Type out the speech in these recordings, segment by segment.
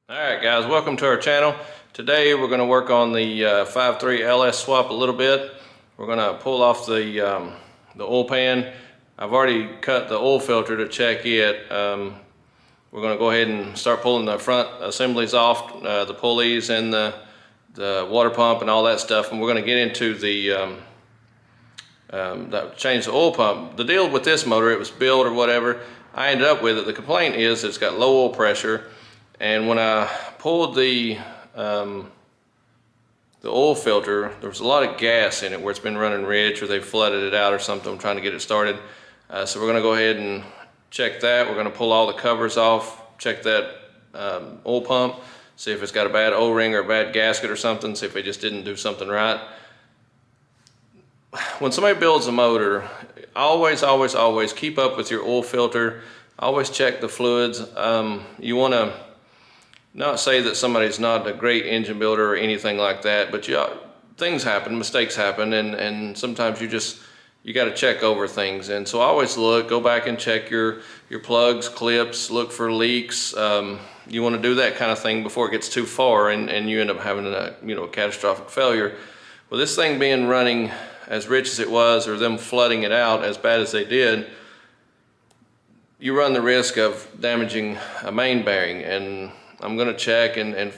Alright guys, welcome to our channel. Today we're going to work on the 5.3 LS swap a little bit. We're going to pull off the oil pan. I've already cut the oil filter to check it. We're going to go ahead and start pulling the front assemblies off, the pulleys and the water pump and all that stuff, and we're going to get into the change the oil pump. The deal with this motor, it was built or whatever, I ended up with it. The complaint is it's got low oil pressure. And when I pulled the oil filter, there was a lot of gas in it where it's been running rich, or they flooded it out or something. I'm trying to get it started. So we're going to go ahead and check that. We're going to pull all the covers off, check that oil pump, see if it's got a bad O-ring or a bad gasket or something, see if they just didn't do something right. When somebody builds a motor, always keep up with your oil filter. Always check the fluids. You want to not say that somebody's not a great engine builder or anything like that, but things happen, mistakes happen, and sometimes you got to check over things. And so always go back and check your plugs, clips, look for leaks. You want to do that kind of thing before it gets too far and you end up having a catastrophic failure. Well, this thing being running as rich as it was, or them flooding it out as bad as they did, you run the risk of damaging a main bearing. And I'm going to check and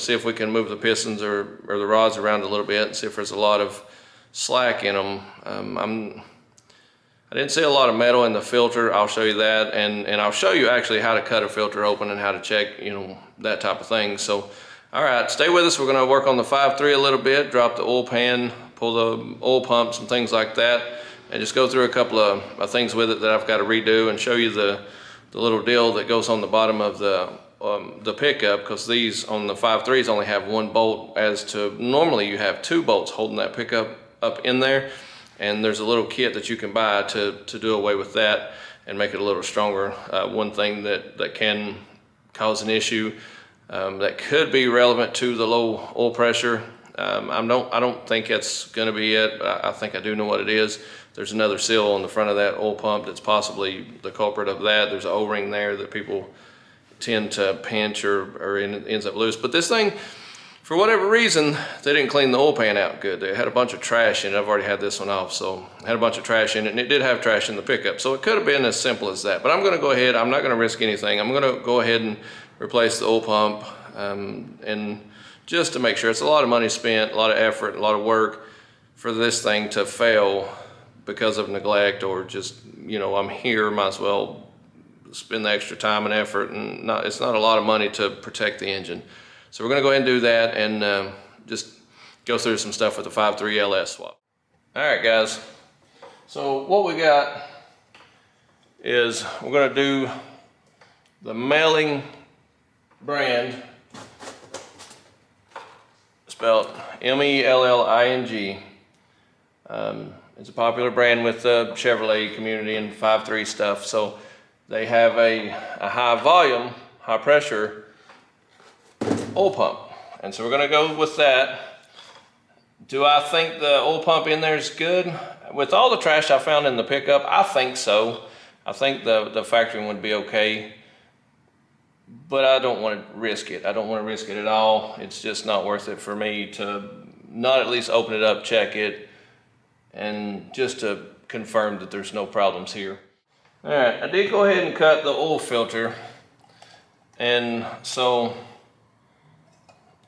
see if we can move the pistons or the rods around a little bit and see if there's a lot of slack in them. I didn't see a lot of metal in the filter. I'll show you that, and I'll show you actually how to cut a filter open and how to check that type of thing. So all right, stay with us. We're going to work on the 5.3 a little bit, drop the oil pan, pull the oil pumps and things like that, and just go through a couple of things with it that I've got to redo, and show you the little deal that goes on the bottom of the pickup, because these on the 5.3s only have one bolt, as to normally you have two bolts holding that pickup up in there. And there's a little kit that you can buy to do away with that and make it a little stronger. One thing that can cause an issue that could be relevant to the low oil pressure, I don't think it's going to be it. I think I do know what it is. There's another seal on the front of that oil pump that's possibly the culprit of that. There's an O-ring there that people tend to pinch or it ends up loose. But this thing, for whatever reason, they didn't clean the oil pan out good. They had a bunch of trash in it. I've already had this one off, so I had a bunch of trash in it, and it did have trash in the pickup. So it could have been as simple as that. But I'm going to go ahead. I'm not going to risk anything. I'm going to go ahead and replace the oil pump, and just to make sure. It's a lot of money spent, a lot of effort, a lot of work for this thing to fail because of neglect, or just, I'm here, might as well spend the extra time and effort, and it's not a lot of money to protect the engine. So we're going to go ahead and do that, and just go through some stuff with the 5.3 LS swap. All right, guys. So what we got is we're going to do the Melling brand, spelled M-E-L-L-I-N-G. It's a popular brand with the Chevrolet community and 5.3 stuff. So they have a high volume, high pressure oil pump. And so we're going to go with that. Do I think the oil pump in there is good? With all the trash I found in the pickup, I think so. I think the factory would be okay. But I don't want to risk it. I don't want to risk it at all. It's just not worth it for me to not at least open it up, check it, and just to confirm that there's no problems here. All right, I did go ahead and cut the oil filter. And so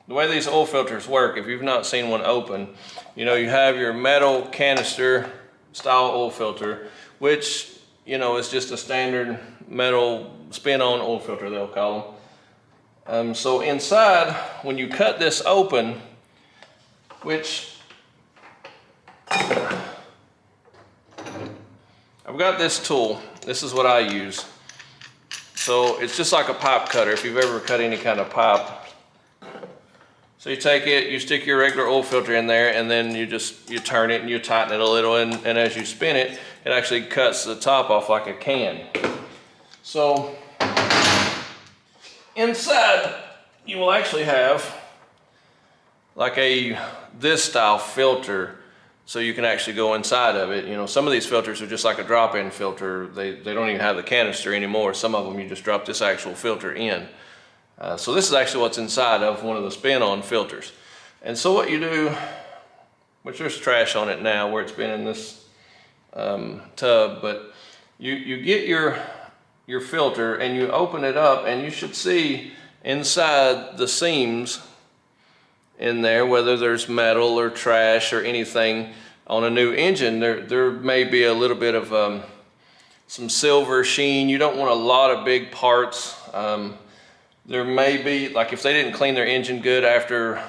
the way these oil filters work, if you've not seen one open, you have your metal canister style oil filter, which, is just a standard metal spin-on oil filter, they'll call them. So inside, when you cut this open, which I've got this tool. This is what I use. So it's just like a pipe cutter, if you've ever cut any kind of pipe. So you take it, you stick your regular oil filter in there, and then you turn it and you tighten it a little, and as you spin it, it actually cuts the top off like a can. So inside, you will actually have like this style filter, so you can actually go inside of it. Some of these filters are just like a drop-in filter. They don't even have the canister anymore. Some of them you just drop this actual filter in. So this is actually what's inside of one of the spin-on filters. And so what you do, which there's trash on it now where it's been in this tub, but you get your filter and you open it up, and you should see inside the seams in there, whether there's metal or trash or anything. On a new engine, there may be a little bit of some silver sheen. You don't want a lot of big parts. There may be, like if they didn't clean their engine good after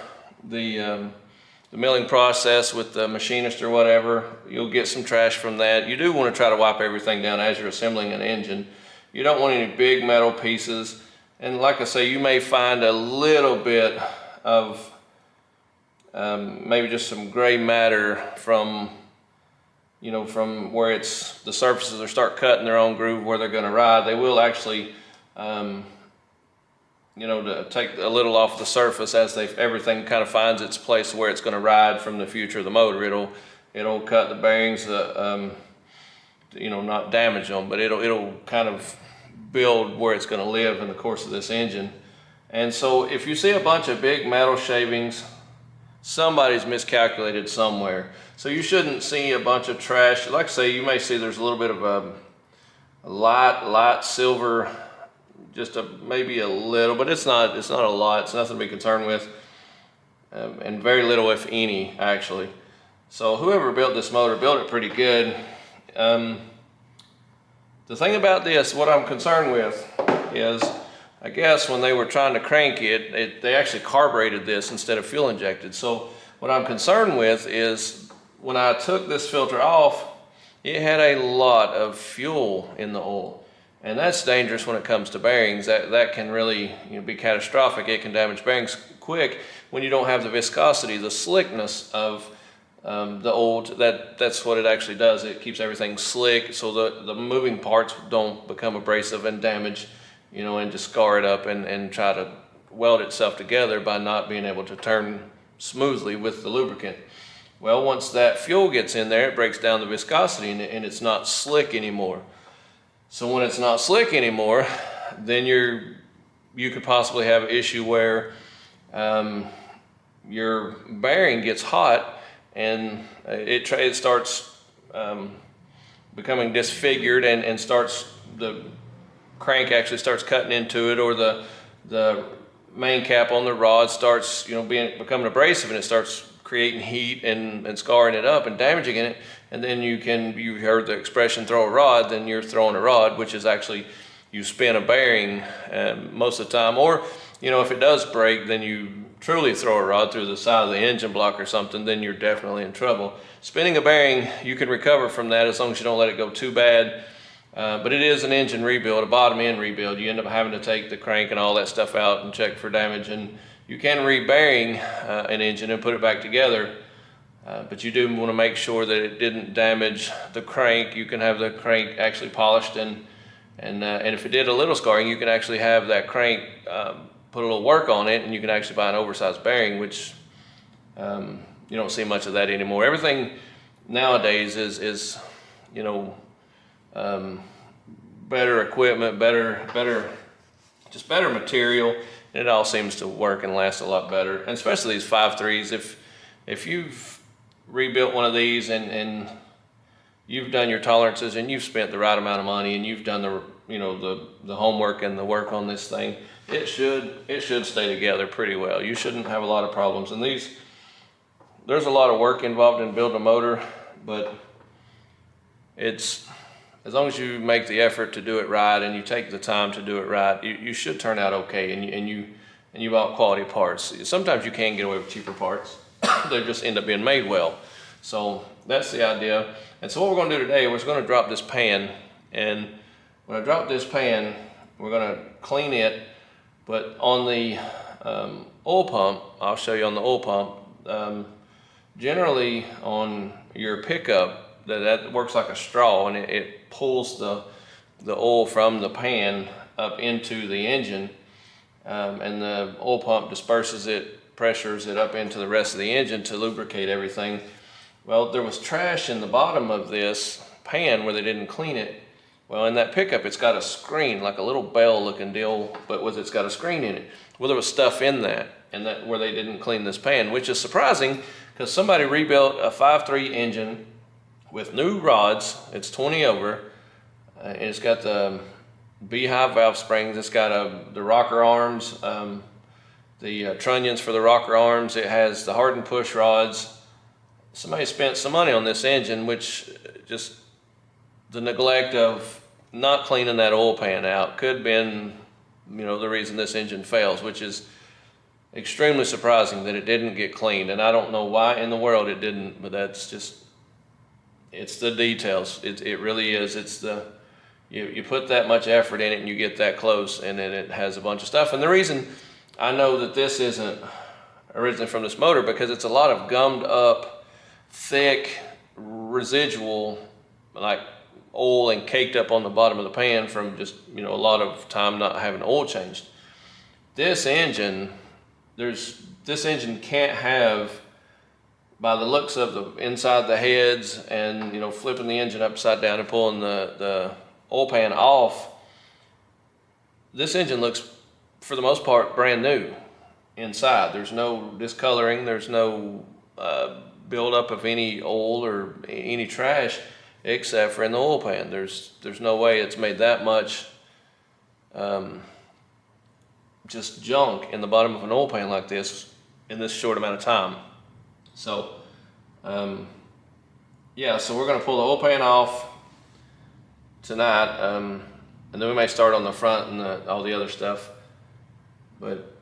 the milling process with the machinist or whatever, you'll get some trash from that. You do want to try to wipe everything down as you're assembling an engine. You don't want any big metal pieces. And like I say, you may find a little bit of maybe just some gray matter from, you know, from where it's the surfaces are start cutting their own groove where they're going to ride. They will actually, you know, to take a little off the surface as everything kind of finds its place where it's going to ride from the future of the motor. It'll cut the bearings, you know, not damage them, but it'll kind of build where it's going to live in the course of this engine. And so if you see a bunch of big metal shavings, somebody's miscalculated somewhere. So you shouldn't see a bunch of trash. Like I say, you may see there's a little bit of a light silver, just maybe a little, but it's not a lot. It's nothing to be concerned with, and very little, if any, actually. So whoever built this motor built it pretty good. The thing about this, what I'm concerned with is, I guess when they were trying to crank it, they actually carbureted this instead of fuel injected. So what I'm concerned with is when I took this filter off, it had a lot of fuel in the oil. And that's dangerous when it comes to bearings. That can really, you know, be catastrophic. It can damage bearings quick when you don't have the viscosity, the slickness of the oil. That's what it actually does. It keeps everything slick so the moving parts don't become abrasive and damage, you know, and just scar it up and try to weld itself together by not being able to turn smoothly with the lubricant. Well, once that fuel gets in there, it breaks down the viscosity and it's not slick anymore. So when it's not slick anymore, then you could possibly have an issue where your bearing gets hot and it starts becoming disfigured and starts, the crank actually starts cutting into it, or the main cap on the rod starts, you know, becoming abrasive, and it starts creating heat and scarring it up and damaging it. And then you heard the expression throw a rod, then you're throwing a rod, which is actually you spin a bearing most of the time. Or, you know, if it does break, then you truly throw a rod through the side of the engine block or something, then you're definitely in trouble. Spinning a bearing, you can recover from that as long as you don't let it go too bad. But it is an engine rebuild, a bottom end rebuild. You end up having to take the crank and all that stuff out and check for damage. And you can re-bearing an engine and put it back together. But you do want to make sure that it didn't damage the crank. You can have the crank actually polished, and if it did a little scarring, you can actually have that crank put a little work on it, and you can actually buy an oversized bearing, which you don't see much of that anymore. Everything nowadays is you know, better equipment, better material, and it all seems to work and last a lot better. And especially these 5.3s, if you've rebuilt one of these and you've done your tolerances and you've spent the right amount of money and you've done the homework and the work on this thing, it should stay together pretty well. You shouldn't have a lot of problems. And there's a lot of work involved in building a motor, but it's, as long as you make the effort to do it right and you take the time to do it right, you should turn out okay, and you bought quality parts. Sometimes you can get away with cheaper parts. They just end up being made well. So that's the idea. And so what we're going to do today, we're going to drop this pan. And when I drop this pan, we're going to clean it. But on the oil pump, I'll show you on the oil pump, generally on your pickup, that works like a straw, and it pulls the oil from the pan up into the engine, and the oil pump disperses it, pressures it up into the rest of the engine to lubricate everything. Well, there was trash in the bottom of this pan where they didn't clean it, Well, in that pickup, it's got a screen, like a little bell looking deal, but it's got a screen in it. Well, there was stuff in that, and that where they didn't clean this pan, which is surprising because somebody rebuilt a 5.3 engine with new rods. It's 20 over, and it's got the beehive valve springs. It's got the rocker arms, the trunnions for the rocker arms. It has the hardened push rods. Somebody spent some money on this engine, which just the neglect of not cleaning that oil pan out could have been, the reason this engine fails, which is extremely surprising that it didn't get cleaned. And I don't know why in the world it didn't, but that's just, it's the details. It really is. It's you put that much effort in it and you get that close, and then it has a bunch of stuff. And the reason I know that this isn't originally from this motor, because it's a lot of gummed up, thick, residual, like oil and caked up on the bottom of the pan from just, a lot of time not having oil changed. This engine, this engine can't have, by the looks of the inside the heads and, flipping the engine upside down and pulling the oil pan off, this engine looks, for the most part, brand new inside. There's no discoloring, there's no buildup of any oil or any trash, except for in the oil pan. There's no way it's made that much just junk in the bottom of an oil pan like this in this short amount of time. So, yeah, so we're gonna pull the oil pan off tonight, and then we may start on the front and all the other stuff. But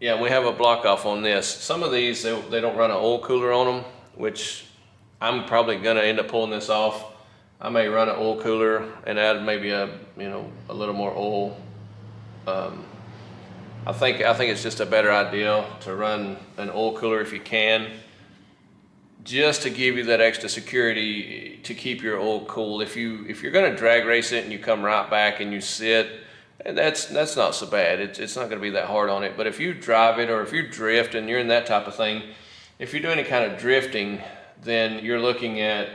yeah, we have a block off on this. Some of these, they don't run an oil cooler on them, which I'm probably gonna end up pulling this off. I may run an oil cooler and add maybe a little more oil. I think it's just a better idea to run an oil cooler if you can, just to give you that extra security to keep your oil cool. If you're gonna drag race it and you come right back and you sit, and that's not so bad. It's not gonna be that hard on it. But if you drive it, or if you drift and you're in that type of thing, if you do any kind of drifting, then you're looking at,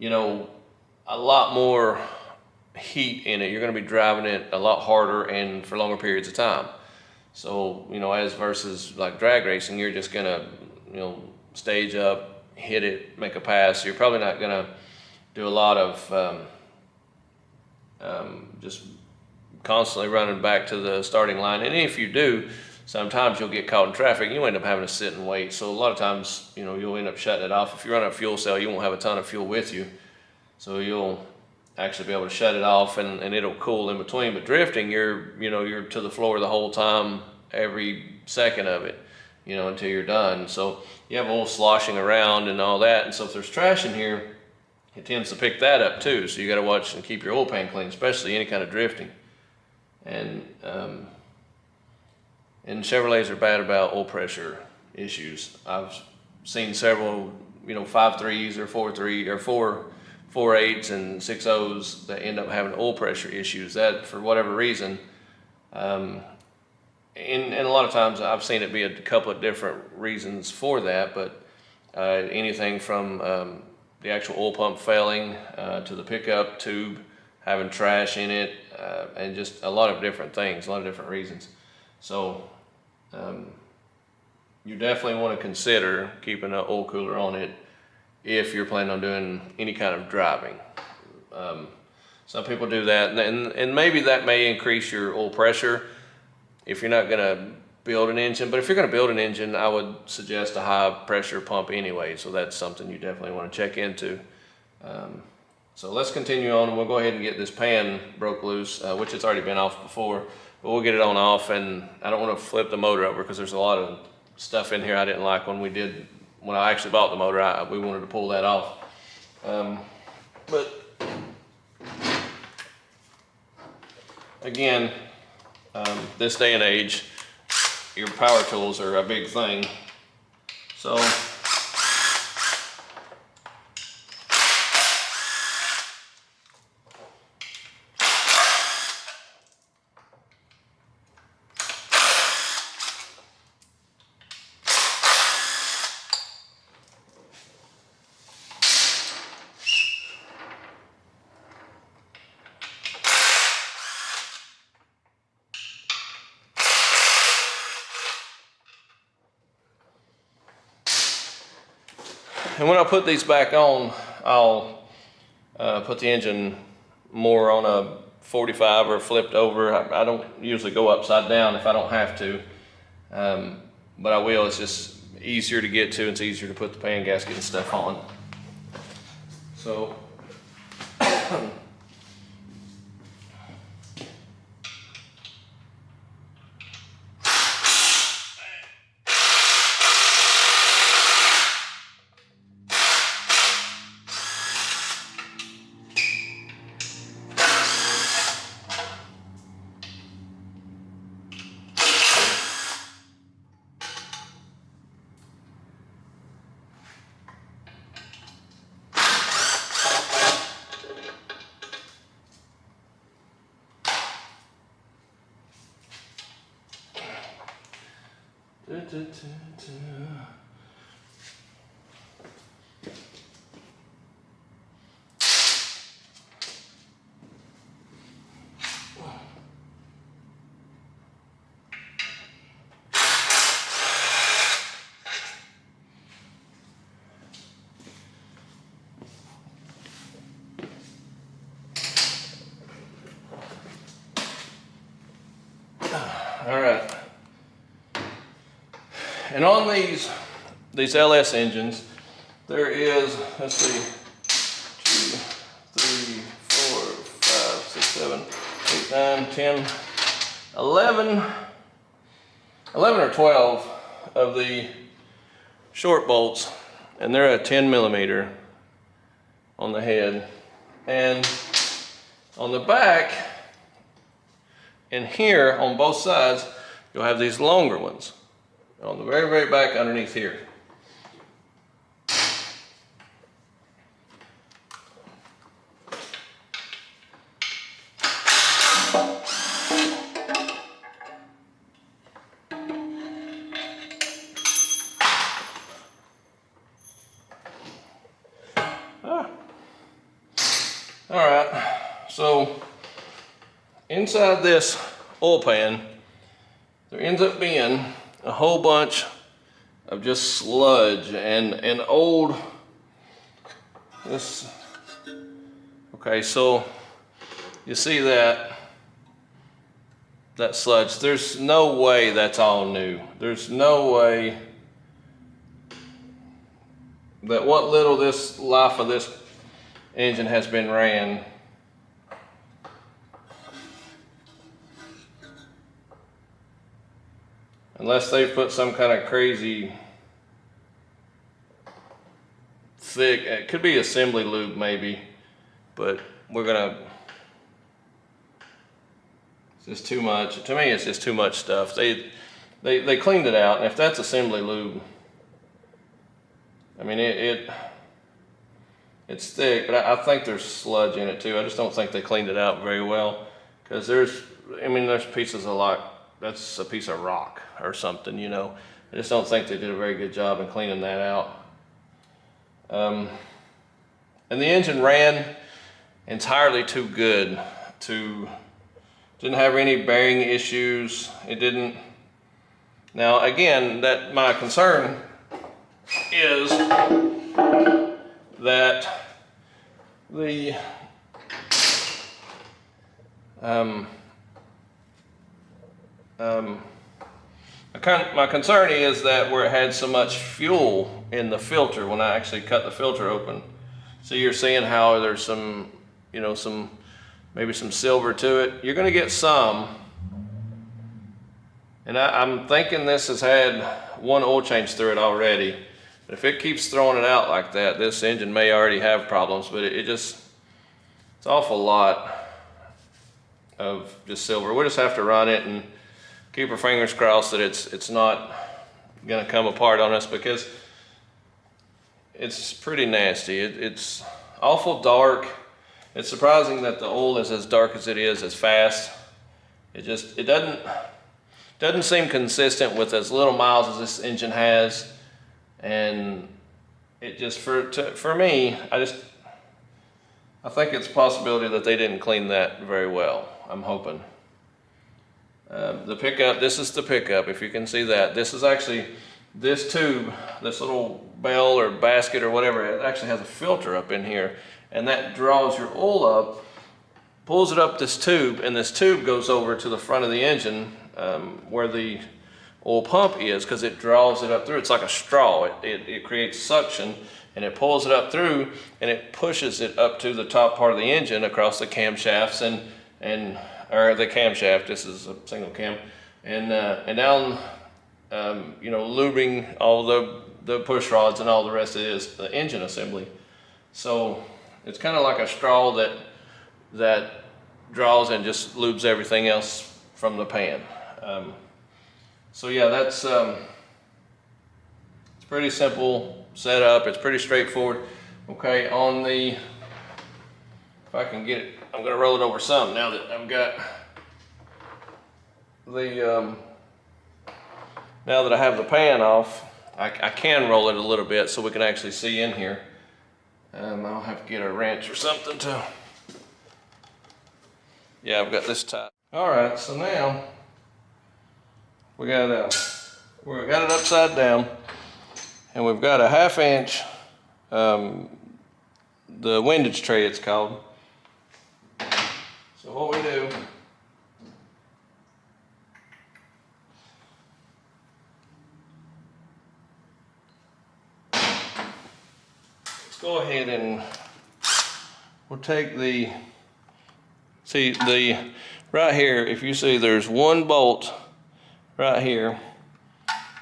a lot more heat in it. You're going to be driving it a lot harder and for longer periods of time. So, as versus like drag racing, you're just going to, stage up, hit it, make a pass. You're probably not going to do a lot of just constantly running back to the starting line. And if you do, sometimes you'll get caught in traffic and you end up having to sit and wait. So a lot of times, you'll end up shutting it off. If you run a fuel cell, you won't have a ton of fuel with you. So you'll actually be able to shut it off and it'll cool in between. But drifting, you're to the floor the whole time, every second of it, until you're done. So you have oil sloshing around and all that. And so if there's trash in here, it tends to pick that up too. So you got to watch and keep your oil pan clean, especially any kind of drifting. And Chevrolets are bad about oil pressure issues. I've seen several, 5.3s or 4.3 or 4.8s and 6.0s that end up having oil pressure issues. That, for whatever reason, and a lot of times I've seen it be a couple of different reasons for that, but anything from the actual oil pump failing to the pickup tube having trash in it, and just a lot of different things, a lot of different reasons. So you definitely want to consider keeping an oil cooler on it if you're planning on doing any kind of driving. Some people do that, and maybe that may increase your oil pressure if you're not going to build an engine. But if you're going to build an engine, I would suggest a high pressure pump anyway. So that's something you definitely want to check into. So let's continue on. We'll go ahead and get this pan broke loose, which it's already been off before, but we'll get it on off. And I don't want to flip the motor over because there's a lot of stuff in here I didn't like when I actually bought the motor. We wanted to pull that off. But again, this day and age, your power tools are a big thing. So And when I put these back on, I'll put the engine more on a 45 or flipped over. I don't usually go upside down if I don't have to, but I will. It's just easier to get to, and it's easier to put the pan gasket and stuff on. So all right. And on these LS engines, there is, let's see, 2, 3, 4, 5, 6, 7, 8, 9, 10, 11 or 12 of the short bolts, and they're a 10 millimeter on the head. And on the back, and here on both sides, you'll have these longer ones on the very, very back underneath here. All right, so inside this oil pan, there ends up being a whole bunch of just sludge and old, okay, so you see that sludge. There's no way that's all new. There's no way that what little this life of this engine has been ran, unless they put some kind of crazy thick, it could be assembly lube maybe, but it's just too much. To me, it's just too much stuff. They cleaned it out, and if that's assembly lube, I mean, it's thick, but I think there's sludge in it too. I just don't think they cleaned it out very well, because there's pieces of that's a piece of rock or something, you know. I just don't think they did a very good job in cleaning that out. And the engine ran entirely too good. Didn't have any bearing issues. It didn't. Now again, my concern is that my concern is that where it had so much fuel in the filter when I actually cut the filter open. So you're seeing how there's some, maybe some silver to it. You're gonna get some. And I'm thinking this has had one oil change through it already. But if it keeps throwing it out like that, this engine may already have problems, but it's an awful lot of just silver. We'll just have to run it and keep our fingers crossed that it's not gonna come apart on us, because it's pretty nasty. It's awful dark. It's surprising that the oil is as dark as it is, as fast. It doesn't seem consistent with as little miles as this engine has. And it just, for me, I think it's a possibility that they didn't clean that very well. I'm hoping. The pickup, this is the pickup, if you can see that. This is actually this tube, this little bell or basket or whatever, it actually has a filter up in here, and that draws your oil up, pulls it up this tube, and this tube goes over to the front of the engine where the oil pump is, because it draws it up through. It's like a straw. It creates suction, and it pulls it up through, and it pushes it up to the top part of the engine across the camshafts or the camshaft. This is a single cam, and down, you know, lubing all the push rods and all the rest of it is the engine assembly. So it's kind of like a straw that draws and just lubes everything else from the pan. So yeah, that's it's pretty simple setup. It's pretty straightforward. Okay, on the, if I can get it, I'm gonna roll it over some now that I've got the now that I have the pan off. I can roll it a little bit so we can actually see in here. I'll have to get a wrench or something to, yeah, I've got this tight. All right, so now we got it upside down, and we've got a 1/2 inch, the windage tray it's called. So what we do, let's go ahead and we'll take the, see the, right here, if you see there's one bolt right here,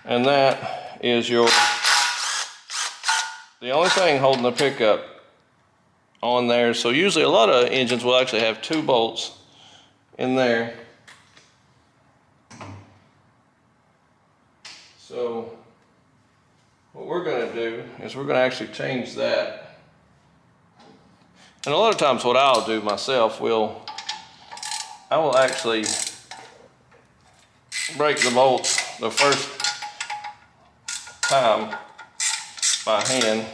and that is the only thing holding the pickup on there. So usually a lot of engines will actually have 2 bolts in there. So what we're going to do is we're going to actually change that. And a lot of times what I'll do myself, I will actually break the bolts the first time by hand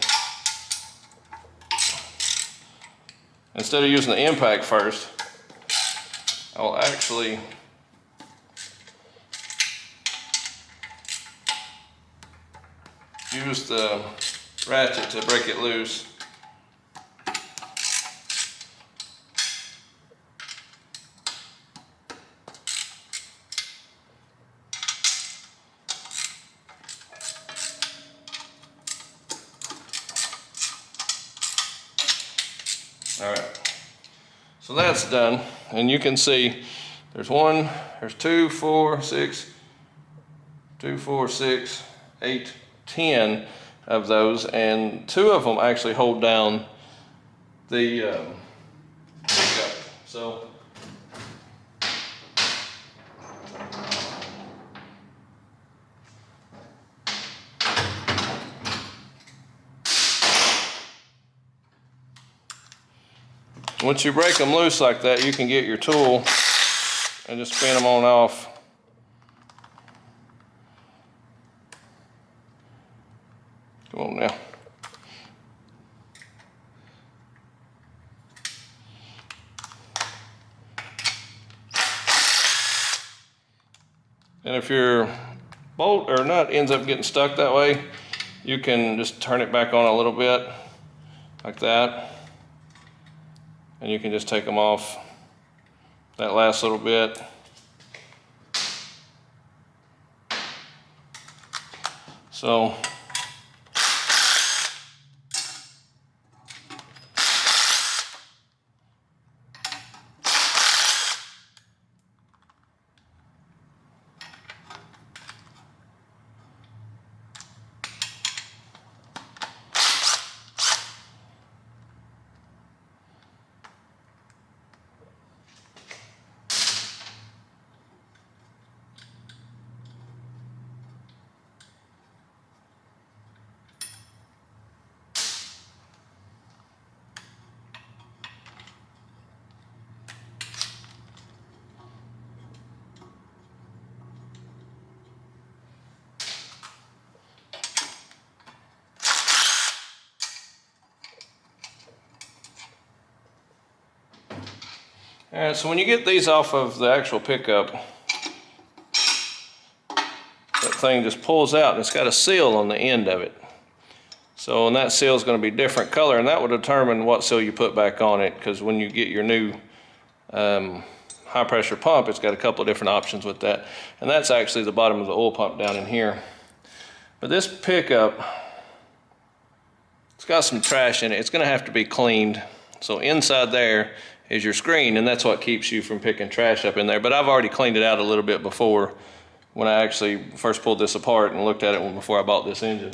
instead of using the impact first. I'll actually use the ratchet to break it loose. All right, so that's done, and you can see there's 2, 4, 6, 2, 4, 6, 8, 10 of those, and 2 of them actually hold down the pickup. So once you break them loose like that, you can get your tool and just spin them on off. Come on now. And if your bolt or nut ends up getting stuck that way, you can just turn it back on a little bit like that. And you can just take them off that last little bit. So all right, so when you get these off of the actual pickup, that thing just pulls out, and it's got a seal on the end of it. So, and that seal is going to be different color, and that will determine what seal you put back on it, because when you get your new high pressure pump, it's got a couple of different options with that. And that's actually the bottom of the oil pump down in here. But this pickup, it's got some trash in it. It's going to have to be cleaned. So inside there is your screen, and that's what keeps you from picking trash up in there. But I've already cleaned it out a little bit before, when I actually first pulled this apart and looked at it before I bought this engine.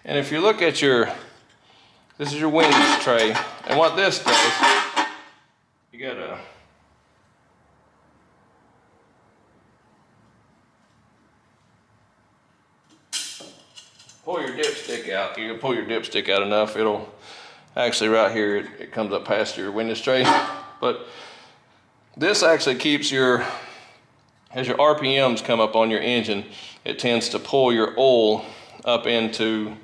And if you look at this is your windows tray, and what this does, you gotta pull your dipstick out. You can pull your dipstick out enough, it'll actually right here, it comes up past your windows tray. But this actually keeps as your RPMs come up on your engine, it tends to pull your oil up into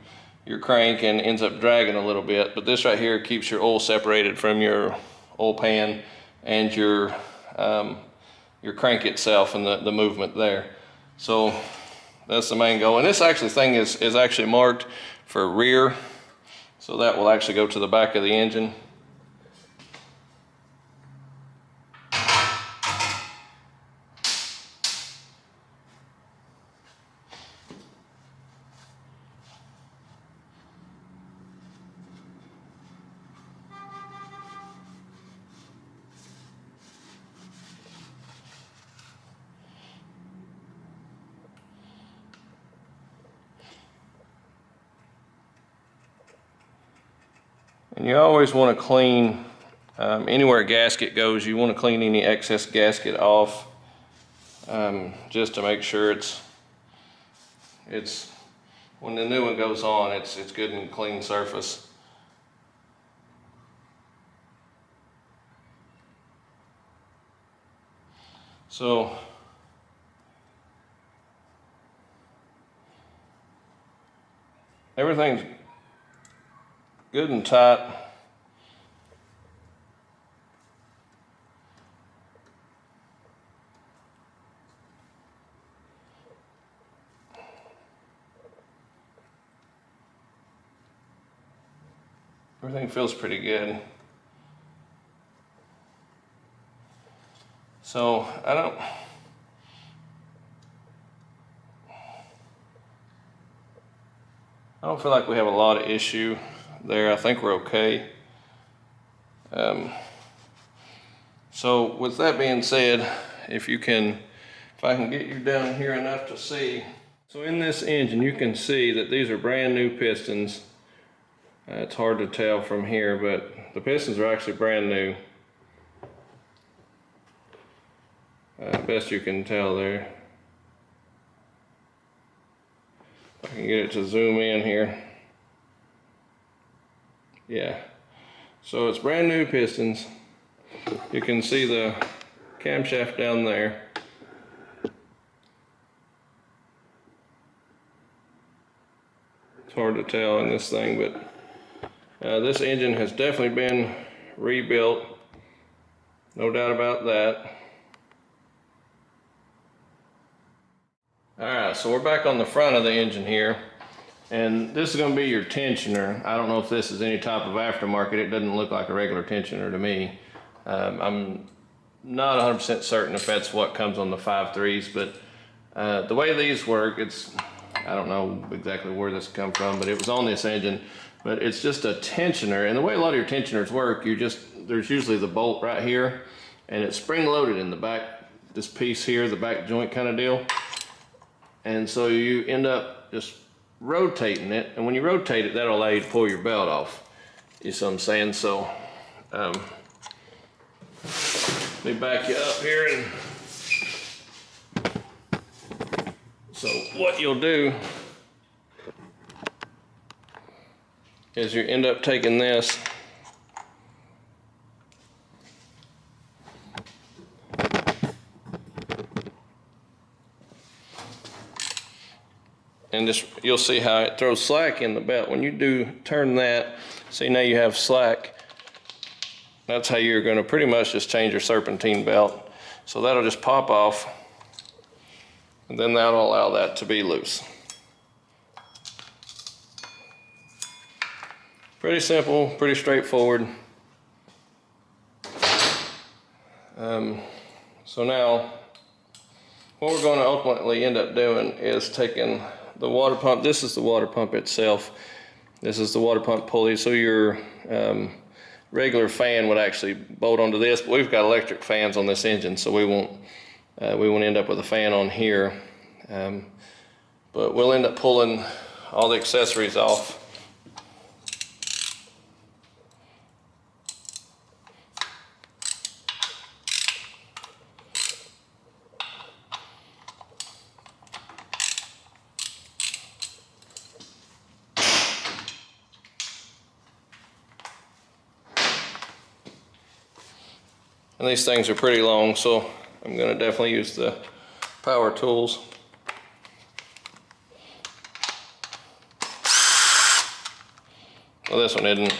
your crank and ends up dragging a little bit. But this right here keeps your oil separated from your oil pan and your crank itself and the movement there. So that's the main goal. And this actually thing is actually marked for rear, so that will actually go to the back of the engine. And you always want to clean, anywhere a gasket goes, you want to clean any excess gasket off, just to make sure it's when the new one goes on, it's good and clean surface. So everything's good and tight. Everything feels pretty good. So I don't feel like we have a lot of issue there. I think we're okay. So with that being said, if I can get you down here enough to see. So in this engine, you can see that these are brand new pistons. It's hard to tell from here, but the pistons are actually brand new. Best you can tell there. If I can get it to zoom in here. Yeah, so it's brand new pistons. You can see the camshaft down there. It's hard to tell in this thing, but this engine has definitely been rebuilt. No doubt about that. Alright, so we're back on the front of the engine here. And this is going to be your tensioner. I don't know if this is any type of aftermarket. It doesn't look like a regular tensioner to me. I'm not 100% certain if that's what comes on the 5.3s, but the way these work, I don't know exactly where this come from, but it was on this engine. But it's just a tensioner, and the way a lot of your tensioners work, there's usually the bolt right here, and it's spring loaded in the back, this piece here, the back joint kind of deal. And so you end up just rotating it, and when you rotate it, that'll allow you to pull your belt off. You see what I'm saying? So let me back you up here and So what you'll do is you end up taking this and just, you'll see how it throws slack in the belt. When you do turn that, see now you have slack. That's how you're going to pretty much just change your serpentine belt. So that'll just pop off, and then that'll allow that to be loose. Pretty simple, pretty straightforward. So now, what we're going to ultimately end up doing is taking the water pump. This is the water pump itself. This is the water pump pulley. So your regular fan would actually bolt onto this, but we've got electric fans on this engine, so we won't end up with a fan on here. But we'll end up pulling all the accessories off. And these things are pretty long, so I'm going to definitely use the power tools. Well, this one isn't,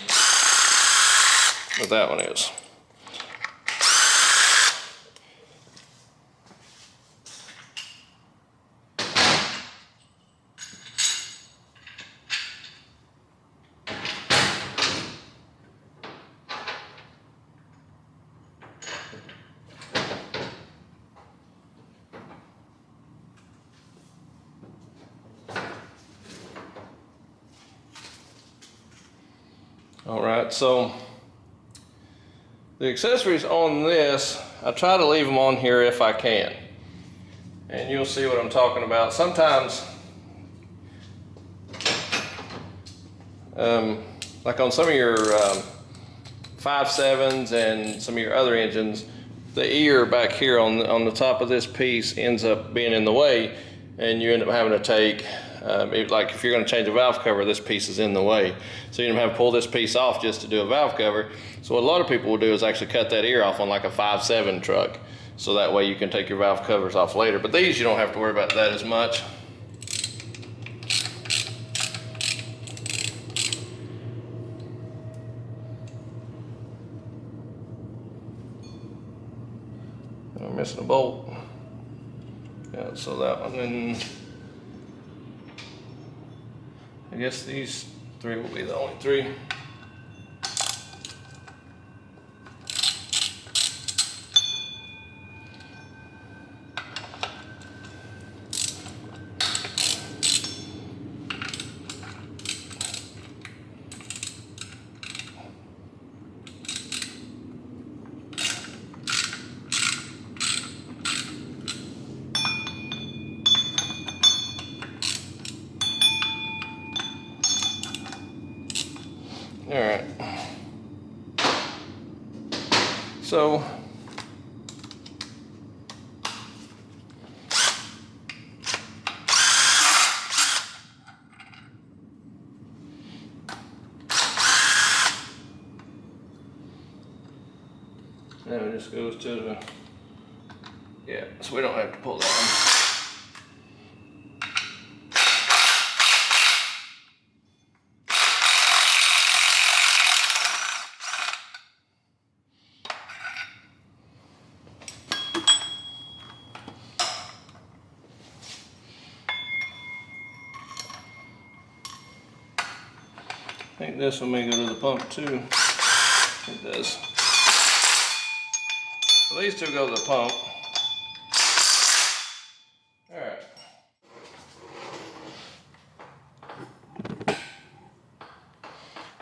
but that one is. All right, so the accessories on this, I try to leave them on here if I can. And you'll see what I'm talking about. Sometimes, like on some of your 5.7s and some of your other engines, the ear back here on the top of this piece ends up being in the way, and you end up having to take, like if you're going to change a valve cover, this piece is in the way. So you end up having to pull this piece off just to do a valve cover. So what a lot of people will do is actually cut that ear off on like a 5.7 truck. So that way you can take your valve covers off later. But these, you don't have to worry about that as much. I'm missing a bolt. Yeah, so that one, and I guess these three will be the only three. All right. So now it just goes to the, yeah, so we don't have to pull that one. I think this one may go to the pump too. It does. So these two go to the pump. All right.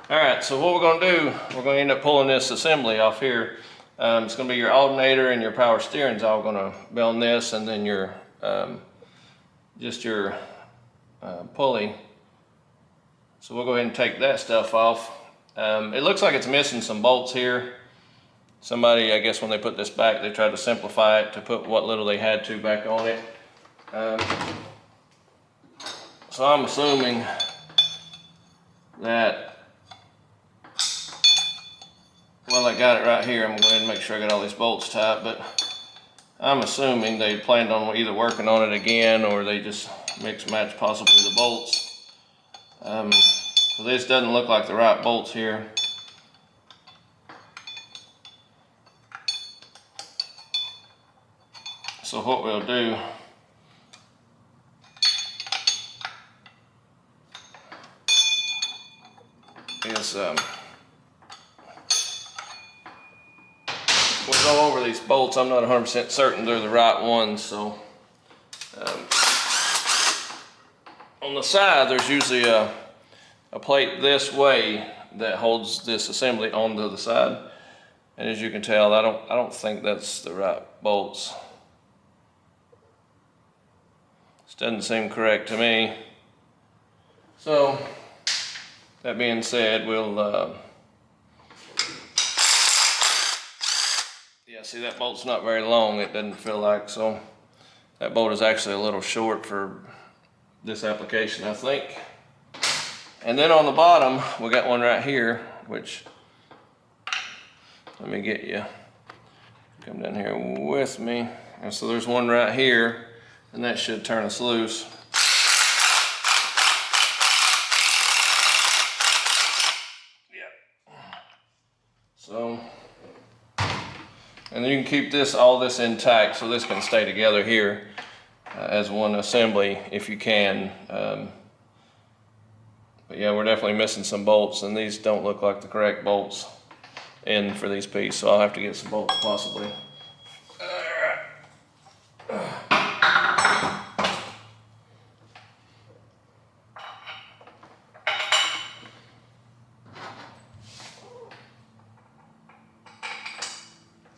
All right, so what we're gonna do, we're gonna end up pulling this assembly off here. It's gonna be your alternator and your power steering's all gonna be on this, and then your, just your pulley. So we'll go ahead and take that stuff off. It looks like it's missing some bolts here. Somebody, I guess when they put this back, they tried to simplify it to put what little they had to back on it. So I'm assuming that, well, I got it right here. I'm going to go ahead and make sure I got all these bolts tight, but I'm assuming they planned on either working on it again or they just mix match possibly the bolts. So this doesn't look like the right bolts here. So what we'll do is we'll go over these bolts. I'm not 100% certain they're the right ones, so on the side there's usually a plate this way that holds this assembly onto the side, and as you can tell, I don't think that's the right bolts. This doesn't seem correct to me. So that being said, we'll yeah, see that bolt's not very long, it doesn't feel like, so that bolt is actually a little short for this application, I think. And then on the bottom, we got one right here, which, let me get you, come down here with me. And so there's one right here, and that should turn us loose. So, and you can keep all this intact, so this can stay together here as one assembly if you can. But yeah, we're definitely missing some bolts, and these don't look like the correct bolts in for these pieces, so I'll have to get some bolts possibly.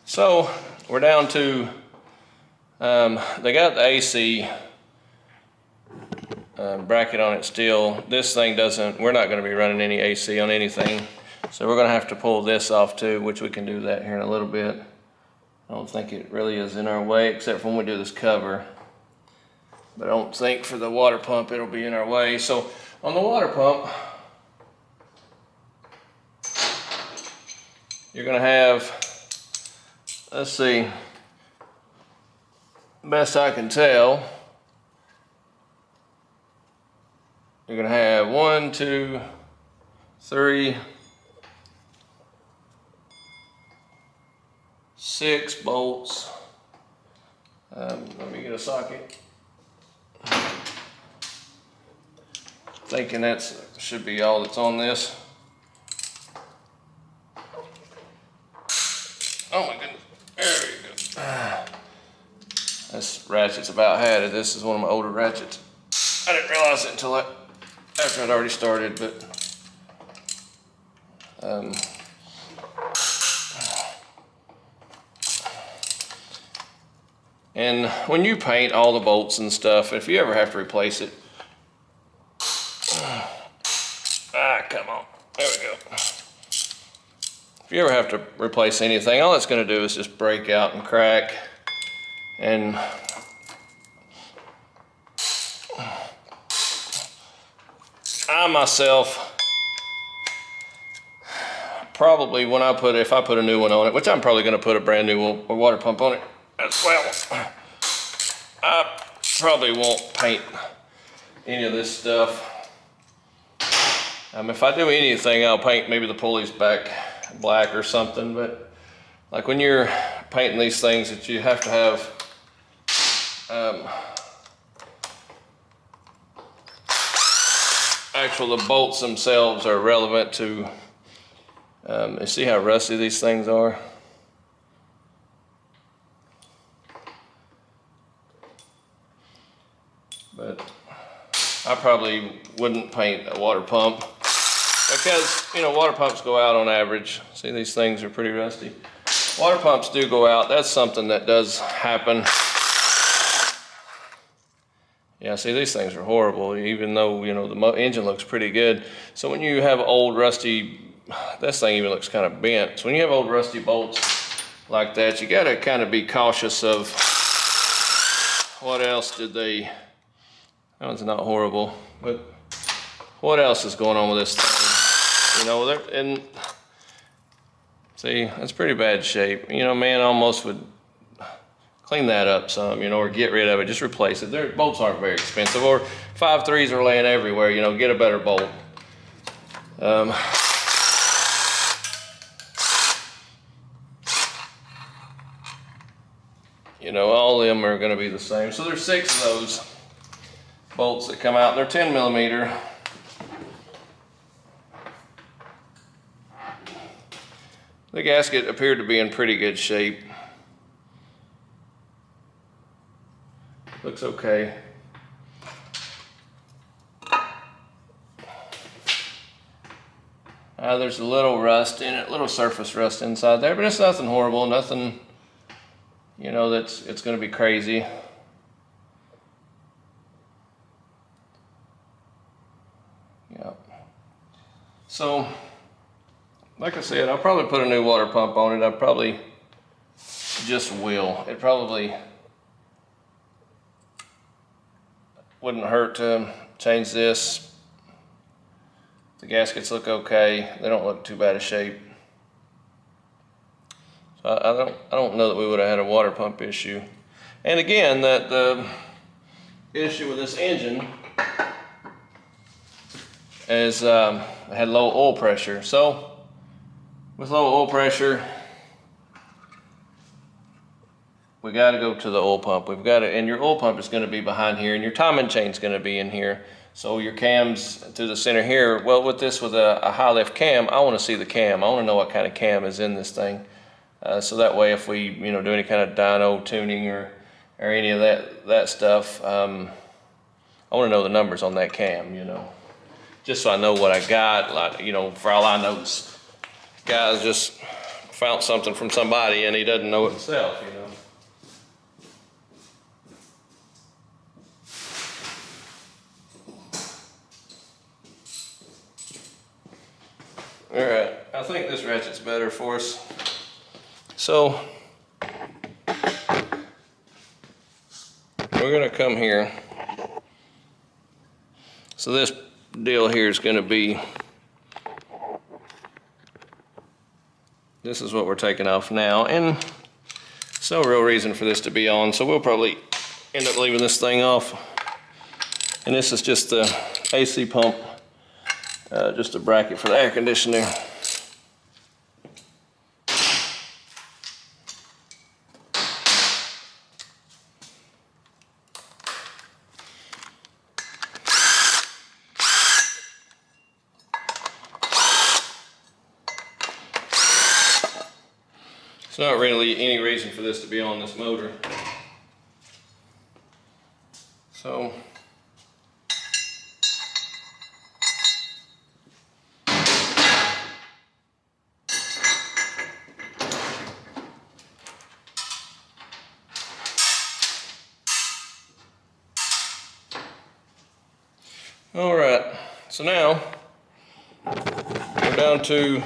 So we're down to, they got the AC bracket on it still. This thing doesn't, we're not going to be running any AC on anything. So we're going to have to pull this off too, which we can do that here in a little bit. I don't think it really is in our way, except for when we do this cover. But I don't think for the water pump it'll be in our way. So on the water pump, you're going to have, let's see, best I can tell, you're gonna have 1, 2, 3, 6 bolts. Let me get a socket. Thinking that should be all that's on this. Oh my goodness, there we go. This ratchet's about had it. This is one of my older ratchets. I didn't realize it until after I'd already started, but and when you paint all the bolts and stuff, if you ever have to replace it, come on, there we go. If you ever have to replace anything, all it's going to do is just break out and crack. And I myself, probably when if I put a new one on it, which I'm probably going to put a brand new water pump on it as well, I probably won't paint any of this stuff. If I do anything, I'll paint maybe the pulleys back black or something, but like when you're painting these things, that you have to have the bolts themselves are relevant to, you see how rusty these things are? But I probably wouldn't paint a water pump because, you know, water pumps go out on average. See, these things are pretty rusty. Water pumps do go out. That's something that does happen. Yeah, see, these things are horrible, even though, you know, the engine looks pretty good. So when you have old rusty, this thing even looks kind of bent. So when you have old rusty bolts like that, you gotta kind of be cautious of what else did they That one's not horrible, but what else is going on with this thing? You know, and see, that's pretty bad shape. You know, man almost would clean that up some, you know, or get rid of it, just replace it. Their bolts aren't very expensive, or 5.3s are laying everywhere, you know, get a better bolt. You know, all of them are gonna be the same. So there's 6 of those bolts that come out, and they're 10 millimeter. The gasket appeared to be in pretty good shape. Looks okay. There's a little rust in it, little surface rust inside there, but it's nothing horrible, nothing, you know, it's gonna be crazy. Yeah. So, like I said, I'll probably put a new water pump on it. I probably just will. It probably wouldn't hurt to change this. The gaskets look okay. They don't look too bad a shape. So I don't know that we would have had a water pump issue. And again, that the issue with this engine is it had low oil pressure. So with low oil pressure, we got to go to the oil pump. We've got to, and your oil pump is going to be behind here, and your timing chain is going to be in here. So your cams through the center here. Well, with this, with a high lift cam, I want to see the cam. I want to know what kind of cam is in this thing. So that way, if we, you know, do any kind of dyno tuning or any of that stuff, I want to know the numbers on that cam, you know, just so I know what I got. Like, you know, for all I know, this guy's just found something from somebody and he doesn't know it himself, you know. All right, I think this ratchet's better for us. So we're gonna come here. So this deal here is gonna be, this is what we're taking off now, and there's no real reason for this to be on, so we'll probably end up leaving this thing off. And this is just the AC pump, just a bracket for the air conditioner. There's not really any reason for this to be on this motor. So all right, so now we're down to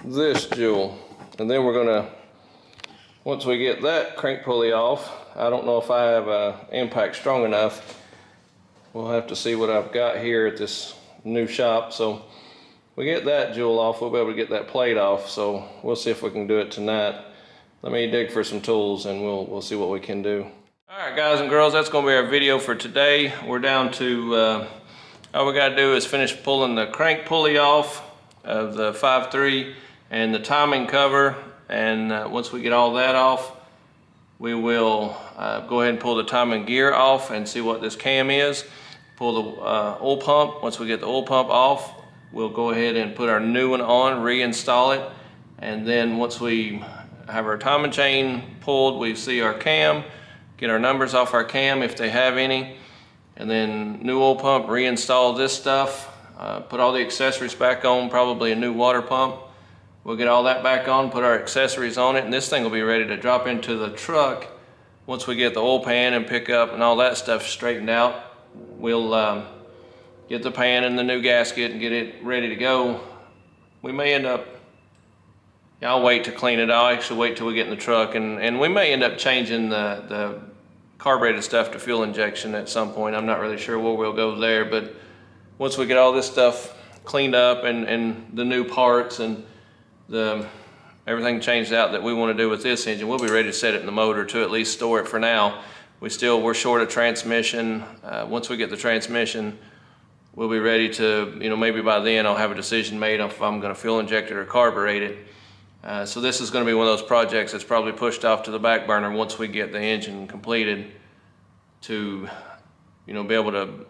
this jewel, and then we're gonna, once we get that crank pulley off, I don't know if I have impact strong enough. We'll have to see what I've got here at this new shop. So we get that jewel off, we'll be able to get that plate off. So we'll see if we can do it tonight. Let me dig for some tools and we'll see what we can do. All right, guys and girls, that's gonna be our video for today. We're down to, all we gotta do is finish pulling the crank pulley off of the 5.3 and the timing cover. And once we get all that off, we will go ahead and pull the timing gear off and see what this cam is. Pull the oil pump. Once we get the oil pump off, we'll go ahead and put our new one on, reinstall it. And then once we have our timing chain pulled, we see our cam, get our numbers off our cam if they have any, and then new oil pump, reinstall this stuff, put all the accessories back on, probably a new water pump. We'll get all that back on, put our accessories on it, and this thing will be ready to drop into the truck. Once we get the oil pan and pickup and all that stuff straightened out, we'll get the pan and the new gasket and get it ready to go. We may end up, I'll wait to clean it. I'll actually wait till we get in the truck, and we may end up changing the carbureted stuff to fuel injection at some point. I'm not really sure where we'll go there, but once we get all this stuff cleaned up and the new parts and everything changed out that we want to do with this engine, we'll be ready to set it in the motor to at least store it for now. We're short a transmission. Once we get the transmission, we'll be ready to, maybe by then I'll have a decision made if I'm going to fuel inject it or carburate it. So this is going to be one of those projects that's probably pushed off to the back burner once we get the engine completed to, be able to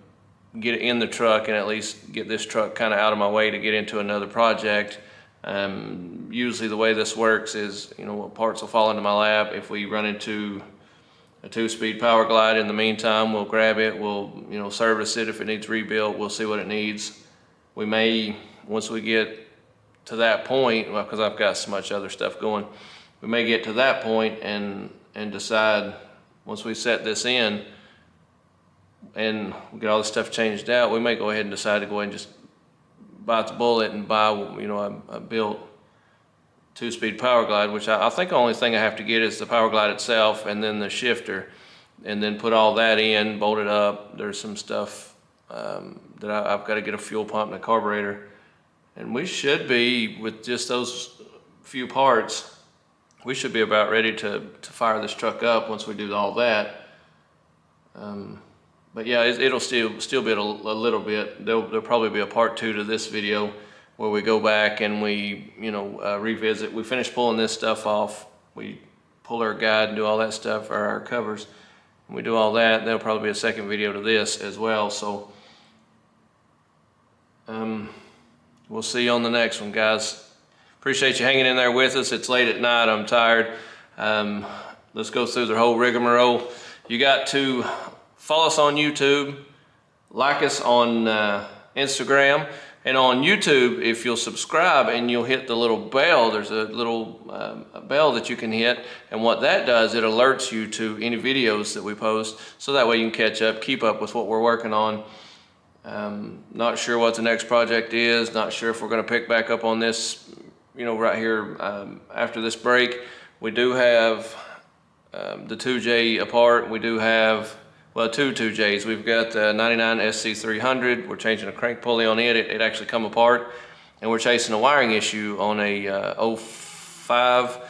get it in the truck and at least get this truck kind of out of my way to get into another project. Usually the way this works is, parts will fall into my lap. If we run into a 2-speed Power Glide in the meantime, we'll grab it, we'll, service it. If it needs rebuilt, we'll see what it needs. We may, once we get to that point, well, because I've got so much other stuff going, we may get to that point and decide, once we set this in and we get all this stuff changed out, we may go ahead and decide to go ahead and just bite the bullet and buy, a built 2-speed Power Glide, which I think the only thing I have to get is the Power Glide itself and then the shifter, and then put all that in, bolt it up. There's some stuff that I've got to get a fuel pump and a carburetor, and we should be, with just those few parts, we should be about ready to fire this truck up once we do all that. But yeah, it'll still be a little bit. There'll probably be a part 2 to this video where we go back and we, revisit. We finish pulling this stuff off. We pull our guide and do all that stuff, or our covers. When we do all that, there'll probably be a second video to this as well. So we'll see you on the next one, guys. Appreciate you hanging in there with us. It's late at night. I'm tired. Let's go through the whole rigmarole. You got to follow us on YouTube, like us on Instagram, and on YouTube, if you'll subscribe and you'll hit the little bell, there's a little bell that you can hit, and what that does, it alerts you to any videos that we post, so that way you can catch up, keep up with what we're working on. Not sure what the next project is, not sure if we're going to pick back up on this, right here after this break. We do have the 2J apart. We do have, well, two 2Js. We've got the 99 SC300. We're changing a crank pulley on it. It actually come apart. And we're chasing a wiring issue on a 05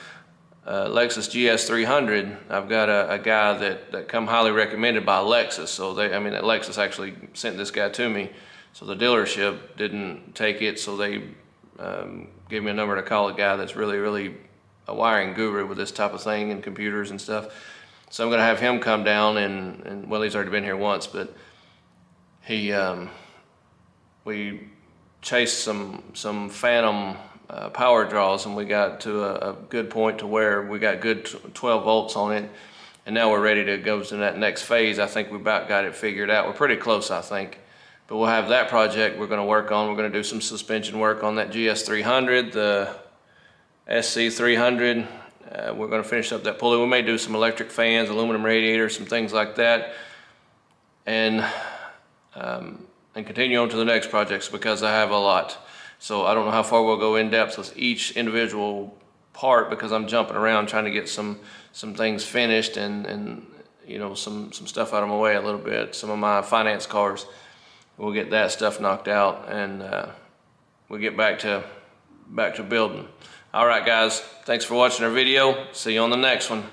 Lexus GS300. I've got a guy that come highly recommended by Lexus. So Lexus actually sent this guy to me. So the dealership didn't take it. So they gave me a number to call a guy that's really, really a wiring guru with this type of thing and computers and stuff. So I'm going to have him come down and well, he's already been here once, but we chased some phantom power draws, and we got to a good point to where we got good 12 volts on it, and now we're ready to go to that next phase. I think we about got it figured out. We're pretty close, I think, but we'll have that project we're going to work on. We're going to do some suspension work on that GS300, the SC300. We're going to finish up that pulley. We may do some electric fans, aluminum radiators, some things like that, and continue on to the next projects, because I have a lot. So I don't know how far we'll go in depth with each individual part, because I'm jumping around trying to get some things finished and some stuff out of my way a little bit. Some of my finance cars, we'll get that stuff knocked out, and we'll get back to building. All right, guys, thanks for watching our video. See you on the next one.